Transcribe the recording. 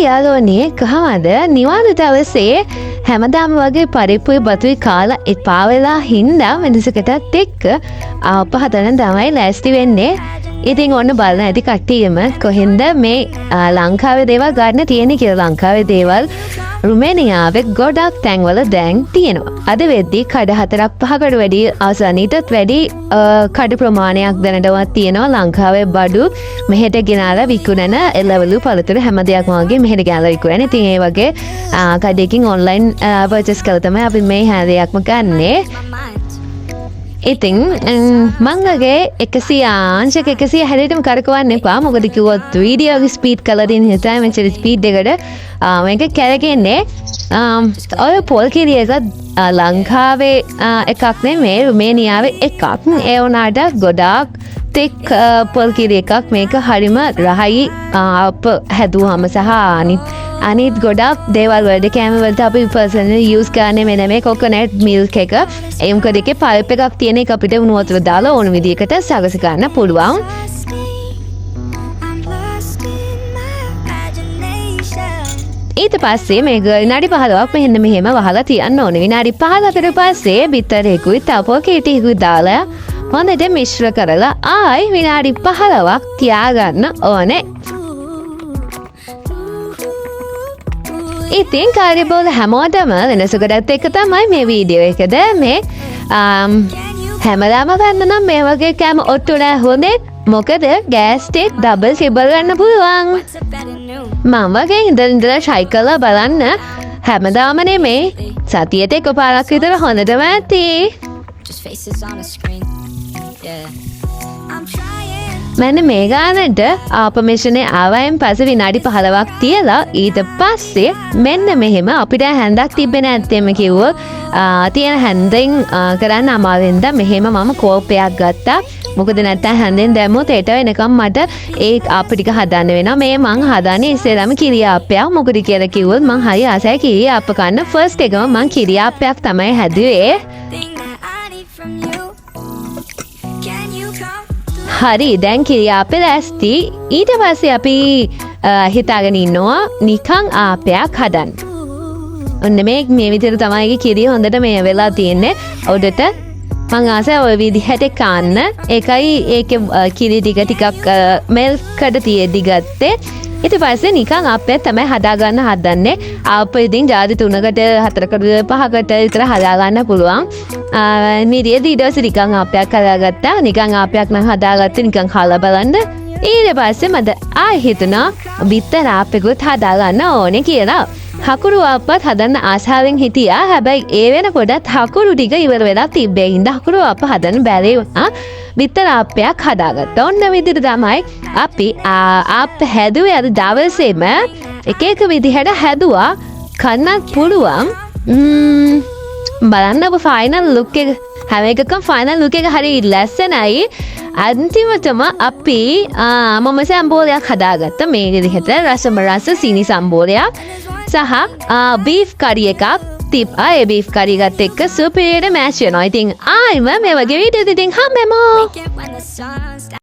යාළුවනේ කොහමද නිවාඩු දවසේ හැමදාම වගේ පරිප්පුයි බතුයි කාලා එපා වෙලා හින්දා වෙනසකටත් එක්ක ආප්ප හදන්න තමයි ලෑස්ති වෙන්නේ. ඉතින් ඔන්න බලන්න ඇති කට්ටියම කොහෙන්ද මේ ලංකාවේ දේවල් ගන්න තියෙන්නේ කියලා. ලංකාවේ දේවල් රුමේනියාවේ ගොඩක් තැන්වල දැන් තියෙනවා. අද වෙද්දී කඩ 4-5කට වැඩි ආසනීටත් වැඩි කඩ ප්‍රමාණයක් දැනටවත් තියෙනවා. ලංකාවේ බඩු මෙහෙට ගෙනාලා විකුණන එළවලු පළතුරු හැම දෙයක්ම වගේ මෙහෙට ගෙනාලා විකුණන. ඉතින් ඒ වගේ කඩේකින් ඔන්ලයින් පර්චේස් කරලා තමයි අපි මේ හැම දෙයක්ම ගන්නේ. ඉතින් මංගගේ 100 හැරෙටම කරකවන්න එපා. මොකද කිව්වොත් වීඩියෝ එක ස්පීඩ් කරලා දෙන්න හිතයි මෙච්චර ස්පීඩ් එකට මේක කැරකෙන්නේ. ඔය පොල් කිරි එක ලංකාවේ එකක් නෙමෙයි රුමේනියාවේ එකක්. ඒ වුණාට ගොඩාක් තෙක් පොල් කිරි එකක්. මේක හරිම රහයි අප හැදුවාම සහ අනිත් ගොඩක් දේවල් වලට කැම වලට අපි පර්සනලි යූස් කරන්නේ මෙන්න මේ කොකනට් මිල්ක් එක. ඒ මොකද ඒකේ පල්ප් එකක් තියෙන එක අපිට උණු වතුර දාලා ඕන විදිහකට සකස් ගන්න පුළුවන්. ඊට පස්සේ මේක විනාඩි 15ක් මෙහෙන්න මෙහෙම වහලා තියන්න ඕනේ. විනාඩි 15කට පස්සේ බිත්තරේකුයි තපෝ කීටිකුයි දාලා හොඳට මිශ්‍ර කරලා ආයි විනාඩි 15ක් තියාගන්න ඕනේ. ඉතින් කාර්යබහුල හැමෝටම වෙනසකටත් එක්ක තමයි මේ වීඩියෝ එකද මේ හැමදාම ගන්න නම් මේ වගේ කෑම ඔට්ටු නෑ හොඳේ. මොකද ගෑස් ටික ඩබල් ට්‍රිපල් ගන්න පුළුවන්. මම වගේ ඉඳලා try කරලා බලන්න. හැමදාම නෙමෙයි සතියට එකපාරක් විතර හොඳටම ඇති. මෙන්න මේ ගානට ආපමිෂනේ ආවයින් පස්සේ විනාඩි 15ක් තියලා ඊට පස්සේ මෙන්න මෙහෙම අපිට හැන්දක් තිබ්බේ නැත්තේම කිව්වොත් තියෙන හැන්දෙන් කරන්න අමාරුවෙන්ද මෙහෙම මම කෝපයක් ගත්තා. මොකද නැත්තම් හැන්දෙන් දැම්මොත් ඒට වෙනකම් මට ඒ ආප්ප ටික හදන්න වෙනවා. මේ මං හදන්නේ ඉස්සෙල්ලාම කිරි ආප්පයක්. මොකද කියලා කිව්වොත් මං හරි ආසයි කිරි ආප්ප කන්න. ෆස්ට් එකම මං කිරි ආප්පයක් තමයි හැදුවේ. හරි දැන් කිරි ආප්පේ ලෑස්ති. ඊට පස්සේ අපි හිතාගෙන ඉන්නවා නිකන් ආප්පයක් හදන්න. ඔන්න මේ විදිහට තමයි කිරි හොඳට මේ වෙලා තියෙන්නේ. උඩට මං ආසයි ඔය විදිහට කන්න. ඒකයි ඒකේ කිරි ටිකක් මෙල්කට තියෙද්දි ගත්තේ. ඊට පස්සේ නිකන් ආප්පයක් තමයි හදාගන්න හදන්නේ. ආප්ප ඉතින් ජාති 3කට 4කට 5කට විතර හදාගන්න පුළුවන්. මිරියද ඊට පස්සේ නිකන් ආප්පයක් හදාගත්තා. නිකන් ආප්පයක් නම් හදාගත්තේ නිකන් කාලා බලන්න. ඊට පස්සේ මට ආයෙ හිතුණා බිත්තර ආප්පෙකුත් හදාගන්න ඕනේ කියලා. හකුරු ආප්පත් හදන්න ආසාවෙන් හිටියා. හැබැයි ඒ වෙනකොටත් හකුරු ටික ඉවර වෙලා තිබ්බේ. හින්දා හකුරු ආප්ප හදන්න බැරි වුණා. බිත්තර ආප්පයක් හදාගත්තා. ඔන්න විදිහට තමයි අපි ආප්ප හැදුවේ. අද දවසේම එක විදිහට හැදුවා. කන්නත් පුළුවන්. බලන්න ඔබ ෆයිනල් ලුක් එක හැම එකකම ෆයිනල් ලුක් එක හරි ලස්සනයි. අන්තිමටම අපි මම සම්බෝලයක් හදාගත්තා. මේ විදිහට රසම රස සීනි සම්බෝලයක් සහ බීෆ් කරි එකක් තිබ්බා. ඒ බීෆ් කරි එකත් එක්ක සුපිරියට මැච් වෙනවා. ඉතින් ආයිම මේ වගේ වීඩියෝ දෙකින් හම්බෙමු.